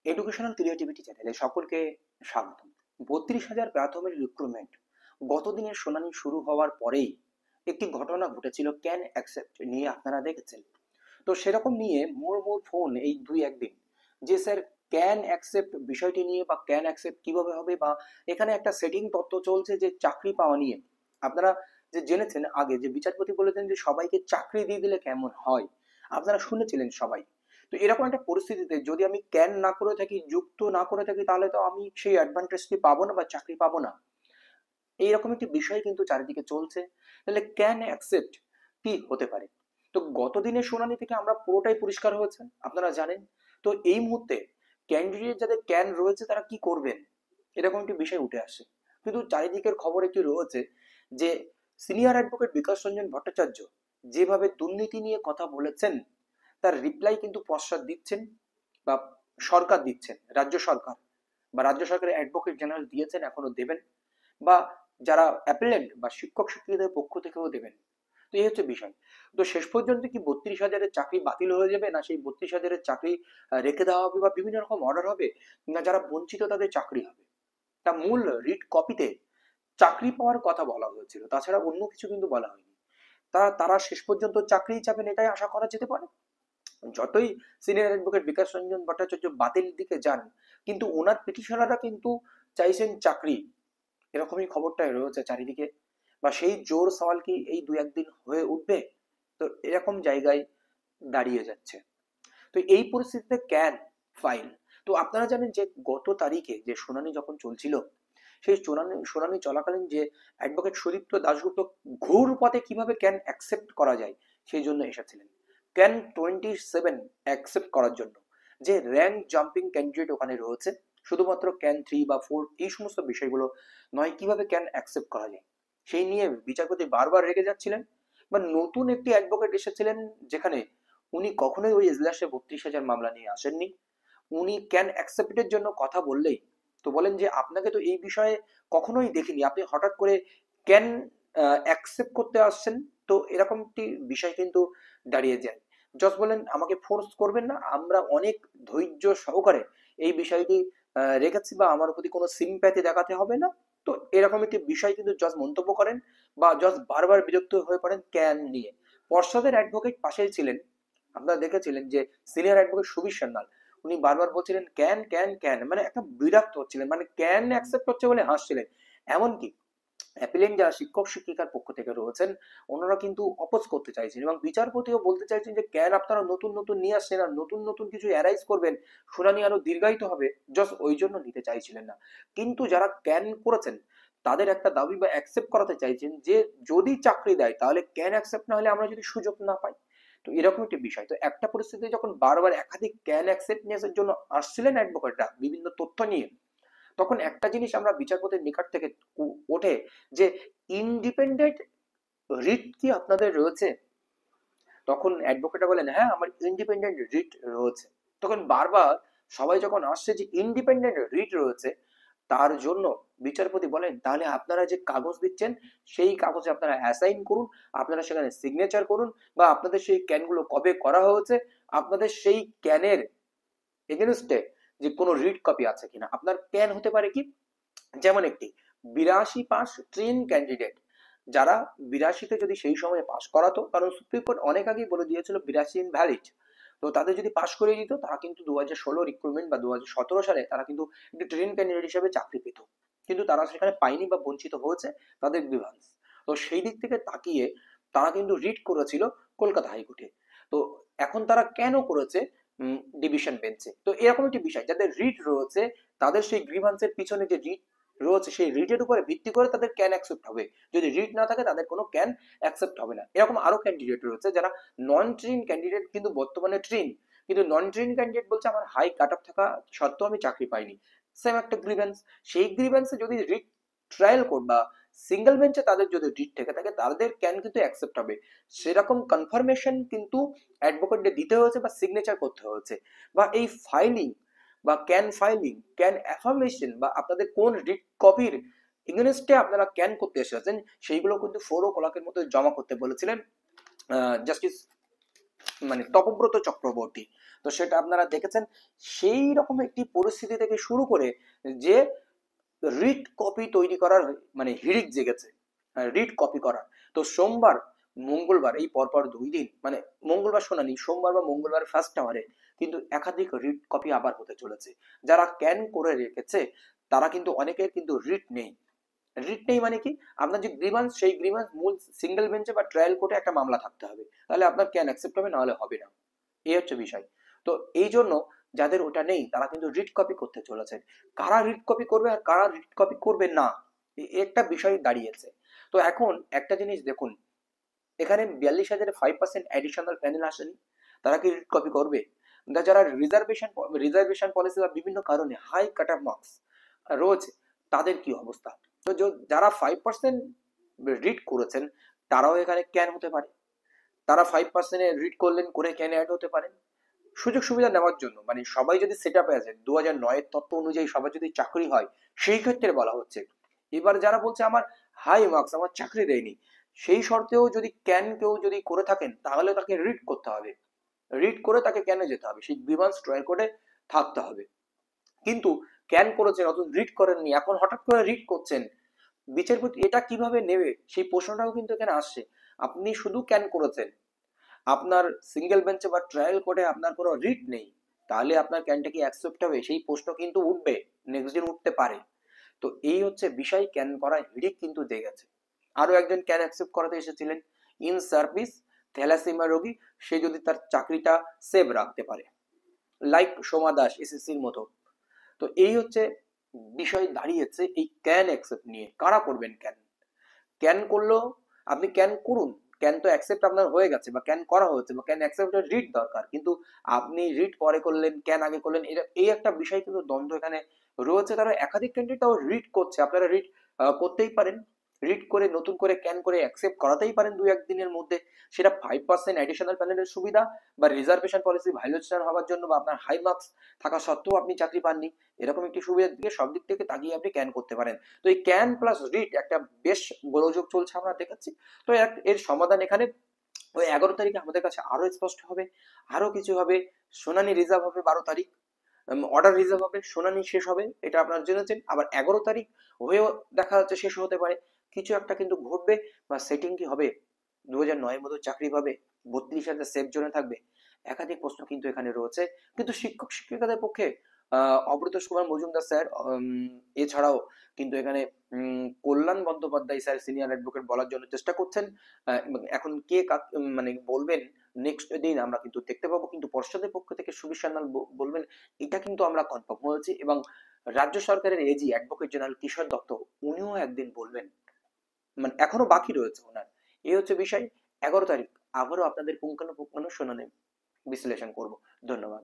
Educational creativity চ্যানেলে সকলকে স্বাগত। 32,000 প্রাথমিক রিক্রুটমেন্ট গত দিনের শুনানি শুরু হওয়ার পরেই একটি ঘটনা ঘটেছিল ক্যান অ্যাকসেপ্ট নিয়ে, আপনারা দেখেছেন। তো সেরকম নিয়ে মোর ফোন এই দুই একদিন যে স্যার ক্যান অ্যাকসেপ্ট বিষয়টি নিয়ে বা ক্যান অ্যাকসেপ্ট কিভাবে হবে, বা এখানে একটা সেটিং তত্ত্ব চলছে যে চাকরি পাওয়া নিয়ে। আপনারা যে জেনেছেন আগে যে বিচারপতি বলেছেন যে সবাইকে চাকরি দিয়ে দিলে কেমন হয়, আপনারা শুনেছিলেন সবাই। তো এরকম একটা পরিস্থিতিতে যদি আমি ক্যান না করে থাকি, যুক্ত না করে থাকি, তাহলে তো আমি সেই অ্যাডভান্টেজটি পাবো না বা চাকরি পাবো না। এইরকম একটি বিষয় কিন্তু চারিদিকে চলছে। তাহলে ক্যান অ্যাকসেপ্ট কি হতে পারে? তো গত দিনের শুনানি থেকে আমরা পুরোটাই পরিষ্কার হয়েছে, আপনারা জানেন। তো এই মুহূর্তে ক্যান্ডিডেট যাদের ক্যান রয়েছে তারা কি করবেন, এরকম একটি বিষয় উঠে আসে। কিন্তু চারিদিকের খবর একটি রয়েছে যে সিনিয়র অ্যাডভোকেট বিকাশ রঞ্জন ভট্টাচার্য যেভাবে দুর্নীতি নিয়ে কথা বলেছেন, তার রিপ্লাই কিন্তু পশ্চাৎ দিচ্ছেন বা সরকার দিচ্ছেন, রাজ্য সরকার বা রাজ্য সরকারের অ্যাডভোকেট জেনারেল দিয়েছেন, এখনো দেবেন, বা যারা অ্যাপেলেন্ট বা শিক্ষক শিক্ষিকাদের পক্ষ থেকেও দেবেন। তো এই হচ্ছে বিষয়। তো শেষ পর্যন্ত কি 32,000-এর চাকরি বাতিল হয়ে যাবে, না সেই 32,000-এর চাকরি রেখে দেওয়া হবে বা বিভিন্ন রকম অর্ডার হবে, না যারা বঞ্চিত তাদের চাকরি হবে? তা মূল রিট কপিতে চাকরি পাওয়ার কথা বলা হয়েছিল, তাছাড়া অন্য কিছু কিন্তু বলা হয়নি। তারা শেষ পর্যন্ত চাকরিই চাবেন, এটাই আশা করা যেতে পারে। যতই সিনিয়র অ্যাডভোকেট বিকাশ রঞ্জন ভট্টাচার্য বাতিল দিকে যান, কিন্তু ওনার পিটিশনাররা কিন্তু চাইছেন চাকরি, এরকমই খবরটাই রয়েছে চারিদিকে। বা সেই জোর সওয়াল কি এই দু একদিন হয়ে উঠবে? তো এরকম জায়গায় দাঁড়িয়ে যাচ্ছে। তো এই পরিস্থিতিতে ক্যান ফাইল, তো আপনারা জানেন যে গত তারিখে যে শুনানি যখন চলছিল, সেই শুনানি চলাকালীন যে অ্যাডভোকেট সুদীপ্ত দাশগুপ্ত ঘুর পথে কিভাবে ক্যান অ্যাকসেপ্ট করা যায় সেই জন্য এসেছিলেন। ক্যান 27 অ্যাকসেপ্ট করার জন্য যে র্যাঙ্ক জাম্পিং ক্যান্ডিডেট ওখানে রয়েছে, শুধুমাত্র ক্যান 3 বা 4 এই সমস্ত বিষয়গুলো নয়, কিভাবে ক্যান অ্যাকসেপ্ট করা যায় সেই নিয়ে বিচারপতি বারবার রেগে যাচ্ছিলেন। বা নতুন একটি অ্যাডভোকেট এসেছিলেন, যেখানে উনি কখনোই ওই এজলাসে 32,000 মামলা নিয়ে আসেননি। উনি ক্যান অ্যাকসেপ্টের জন্য কথা বললেই তো বলেন যে আপনাকে তো এই বিষয়ে কখনোই দেখিনি, আপনি হঠাৎ করে ক্যান অ্যাকসেপ্ট করতে আসছেন। তো এরকম একটি বিষয় কিন্তু দাঁড়িয়ে যায়। জজ বলেন আমাকে ফোর্স করবেন না, আমরা অনেক ধৈর্য সহকারে এই বিষয়টি রেখেছি, বা আমার প্রতি কোনো সিম্প্যাথি দেখাতে হবে না। তো এরকম একটি বিষয় কিন্তু জজ মন্তব্য করেন, বা জজ বারবার বিরক্ত হয়ে পড়েন ক্যান নিয়ে। পর্ষদের অ্যাডভোকেট পাশেই ছিলেন, আপনারা দেখেছিলেন যে সিনিয়র অ্যাডভোকেট সুবীর সান্যাল, উনি বারবার বলছিলেন ক্যান ক্যান ক্যান, মানে একটা বিরক্ত হচ্ছিলেন, মানে ক্যান অ্যাকসেপ্ট হচ্ছে বলে হাসছিলেন। এমনকি অ্যাপিলেন্ট যারা শিক্ষক শিক্ষিকার পক্ষ থেকে রয়েছেন, ওনারা কিন্তু অপোজ করতে চাইছেন, এবং বিচারপতিও বলতে চাইছেন যে ক্যান আপনারা নতুন নতুন নিয়ে আসছেন আর নতুন নতুন কিছু অ্যারাইজ করবেন, শুনানি আরো দীর্ঘায়িত হবে, জাস্ট ওই জন্য নিতে চাইছিলেন না। কিন্তু যারা ক্যান করেছেন তাদের একটা দাবি বা অ্যাকসেপ্ট করাতে চাইছেন যে যদি চাকরি দেয় তাহলে ক্যান অ্যাকসেপ্ট না হলে আমরা যদি সুযোগ না পাই। তো এরকম একটি বিষয়। তো একটা পরিস্থিতি যখন বারবার একাধিক ক্যান অ্যাকসেপ্টেন্সের জন্য আসছিলেন অ্যাডভোকেটরা বিভিন্ন তথ্য নিয়ে, তখন একটা জিনিস আমরা বিচারপতির নিকট থেকে ওঠে যে ইন্ডিপেন্ডেন্ট রিট কি আপনাদের রয়েছে? তখন অ্যাডভোকেটরা বলেন হ্যাঁ আমার ইন্ডিপেন্ডেন্ট রিট রয়েছে। তখন বারবার সবাই যখন আসছে যে ইন্ডিপেন্ডেন্ট রিট রয়েছে, তার জন্য বিচারপতি বলেন তাহলে আপনারা যে কাগজ দিচ্ছেন সেই কাগজে আপনারা অ্যাসাইন করুন, আপনারা সেখানে সিগনেচার করুন, বা আপনাদের সেই ক্যানগুলো কবে করা হয়েছে, আপনাদের সেই ক্যানের এগেনস্টে যে কোনো রিড কপি আছে কিনা। আপনার ক্যান হতে পারে কি, যেমন একটি 82 পাস ট্রেন ক্যান্ডিডেট, যারা 82-তে যদি সেই সময় পাস করাতো, কারণ সুপ্রিম কোর্ট অনেক আগেই বলে দিয়েছিল 82 ইনভ্যালিড, তো তাদের যদি পাস করে দিত তারা কিন্তু 2016 রিক্রুটমেন্ট বা 2017 সালে তারা কিন্তু একটি ট্রেন ক্যান্ডিডেট হিসেবে চাকরি পেত। কিন্তু তারা সেখানে পায়নি বা বঞ্চিত হয়েছে, তাদের গ্রিভান্স। তো সেই দিক থেকে তাকিয়ে তারা কিন্তু রিট করেছিল কলকাতা হাইকোর্টে। তো এখন তারা কেন করেছে ডিভিশন বেঞ্চে। তো এরকম একটি বিষয়, যাদের রিট রয়েছে তাদের সেই গ্রিভান্সের পিছনে যে রিট রয়েছে সেই রিটের উপরে ভিত্তি করে তাদের ক্যান অ্যাকসেপ্ট হবে, যদি রিট না থাকে তাদের কোনো ক্যান অ্যাকসেপ্ট হবে না। এরকম আরো ক্যান্ডিডেট রয়েছে যারা নন ট্রেন ক্যান্ডিডেট কিন্তু বর্তমানে ট্রেন, কিন্তু নন ট্রেন ক্যান্ডিডেট বলছে আমার হাই কাট অফ থাকা সত্ত্বেও আমি চাকরি পাইনি, সেম একটা গ্রিভেন্স। সেই গ্রিভেন্সে যদি রিট ট্রায়াল কোর্ট বা সিঙ্গেল বেঞ্চে তাদের যদি রিট থেকে থাকে তাদের ক্যান কিন্তু অ্যাকসেপ্ট হবে। সেরকম কনফার্মেশন কিন্তু অ্যাডভোকেটদের দিতে হয়েছে বা সিগনেচার করতে হয়েছে। বা এই ফাইলিং বা ক্যান ফাইলিং, ক্যান অ্যাফার্মেশন, বা আপনাদের কোন রিট কপির এগেনস্টে আপনারা ক্যান করতে এসেছেন, সেইগুলো কিন্তু 4 o'clock-এর মধ্যে জমা করতে বলেছিলেন জাস্টিস তপব্রত চক্রবর্তী। তো সেটা আপনারা দেখেছেন। সেই রকম একটি পরিস্থিতি থেকে শুরু করে যে রিট কপি তৈরি করার মানে হিড়িক জেগেছে, রিট কপি করার। তো সোমবার মঙ্গলবার এই পরপর 2 দিন, মানে মঙ্গলবার শুনানি, সোমবার বা মঙ্গলবার ফার্স্ট আওয়ারে কিন্তু একাধিক রিট কপি আবার হতে চলেছে। যারা ক্যান করে রেখেছে তারা কিন্তু অনেকের কিন্তু রিট নেই। রিট নেই মানে কি, আপনার যে গ্রিভান্স, সেই গ্রিভান্স মূল সিঙ্গেল বেঞ্চে বা ট্রায়াল কোর্টে একটা মামলা থাকতে হবে, তাহলে আপনার ক্যান অ্যাকসেপ্ট হবে, নাহলে হবে না। এই হচ্ছে বিষয়। তো এই জন্য যাদের ওটা নেই তারা কিন্তু রিট কপি করতে চলেছে। কারা রিট কপি করবে আর কারা রিট কপি করবে না, একটা বিষয় দাঁড়িয়েছে। তো এখন একটা জিনিস দেখুন, এখানে 42,000 5% অ্যাডিশনাল প্যানেল আসেনি, তারা কি রিট কপি করবে? যারা রিজার্ভেশন পলিসি বা বিভিন্ন কারণে হাই কাট অফ মার্কস রয়েছে, তাদের কি অবস্থা? তো যারা 5% রিড করেছেন তারাও এখানে ক্যান হতে পারে, তারা 5% রিড করলেন, করে ক্যান অ্যাড হতে পারেন সুযোগ সুবিধা নেওয়ার জন্য। মানে সবাই যদি সেট আপে আছে 2009-এর তত্ত্ব অনুযায়ী, সবার যদি চাকরি হয়, সেই ক্ষেত্রে বলা হচ্ছে। এবার যারা বলছে আমার হাই মার্কস, আমার চাকরি দেয়নি, সেই শর্তেও যদি ক্যান কেউ যদি করে থাকেন, তাহলে তাকে রিড করতে হবে, রিড করে তাকে ক্যানে যেতে হবে, সেই গ্রিভান্স ট্রায়াল কোর্টে থাকতে হবে। কিন্তু ক্যান করেছেন অথচ রিড করেননি, এখন হঠাৎ করে রিড করছেন, বিচারপতি এটা কিভাবে নেবে, সেই প্রশ্নটাও কিন্তু এখানে আসছে। আপনি শুধু ক্যান করেছেন, আপনার সিঙ্গেল বেঞ্চে বা ট্রায়াল কোর্টে আপনার কোনো রিট নেই, তাহলে আপনার ক্যানটা কি অ্যাকসেপ্ট হবে, সেই প্রশ্ন কিন্তু উঠবে, নেক্সট দিন উঠতে পারে। তো এই হচ্ছে বিষয়, ক্যান করা হিড়িক কিন্তু দিয়ে গেছে। আরো একজন ক্যান অ্যাকসেপ্ট করাতে এসেছিলেন, ইন সার্ভিস থ্যালাসেমিয়া রোগী, সে যদি তার চাকরিটা সেভ রাখতে পারে, লাইক সোমা দাস এসএসসির মতো। তো এই হচ্ছে বিষয় দাঁড়িয়েছে এই ক্যান অ্যাকসেপ্ট নিয়ে, কারা করবেন ক্যান। ক্যান করলেও আপনি ক্যান করুন, ক্যান তো অ্যাকসেপ্ট আপনার হয়ে গেছে বা ক্যান করা হয়েছে বা ক্যান অ্যাকসেপ্টের রিট দরকার, কিন্তু আপনি রিট পরে করলেন, ক্যান আগে করলেন, এটা এই একটা বিষয় কিন্তু দ্বন্দ্ব এখানে রয়েছে। তারা একাধিক ক্যান্ডিডেট তাও রিট করছে, আপনারা রিট করতেই পারেন, রিট করে নতুন করে ক্যান করে অ্যাকসেপ্ট করাতেই পারেন 2-1 দিনের মধ্যে। সেটা 5% অ্যাডিশনাল প্যানেলের সুবিধা বা রিজার্ভেশন পলিসি ভায়োলেশন হওয়ার জন্য বা আপনার হাই মার্কস থাকা সত্ত্বেও আপনি চাকরি পাননি, এরকম একটি সুবিধার দিকে সব দিক থেকে তাকিয়ে আপনি ক্যান করতে পারেন। তো এই ক্যান প্লাস রিট একটা বেশ গোলযোগ চলছে আমরা দেখাচ্ছি। তো এর সমাধান এখানে ওই 11 তারিখে আমাদের কাছে আরো স্পষ্ট হবে, আরো কিছু হবে। শুনানি রিজার্ভ হবে 12 তারিখ, অর্ডার রিজার্ভ হবে, শুনানি শেষ হবে, এটা আপনারা জেনেছেন। আবার 11 তারিখ হয়েও দেখা যাচ্ছে শেষ হতে পারে, কিছু একটা কিন্তু ঘটবে। বা সেটিং কি হবে, 2009-এর মতো চাকরি পাবে, 32,000 সেফ জোনে থাকবে, একাধিক প্রশ্ন কিন্তু এখানে রয়েছে। কিন্তু শিক্ষক শিক্ষিকাদের পক্ষে অমৃত কুমার মজুমদার স্যার, এছাড়াও কিন্তু এখানে কল্যাণ বন্দ্যোপাধ্যায় স্যার সিনিয়র অ্যাডভোকেট বলার জন্য চেষ্টা করছেন। এখন কে মানে বলবেন নেক্সট দিন আমরা কিন্তু দেখতে পাবো, কিন্তু পর্ষদের পক্ষ থেকে সুবীর সান্যাল বলবেন, এটা কিন্তু আমরা কনফার্ম হয়েছি। এবং রাজ্য সরকারের এজি অ্যাডভোকেট জেনারেল কিশোর দত্ত, উনিও একদিন বলবেন, মানে এখনো বাকি রয়েছে ওনার। এই হচ্ছে বিষয়। 11 তারিখ আবারও আপনাদের পুঙ্খানুপুঙ্খানু শুনানি বিশ্লেষণ করব। ধন্যবাদ।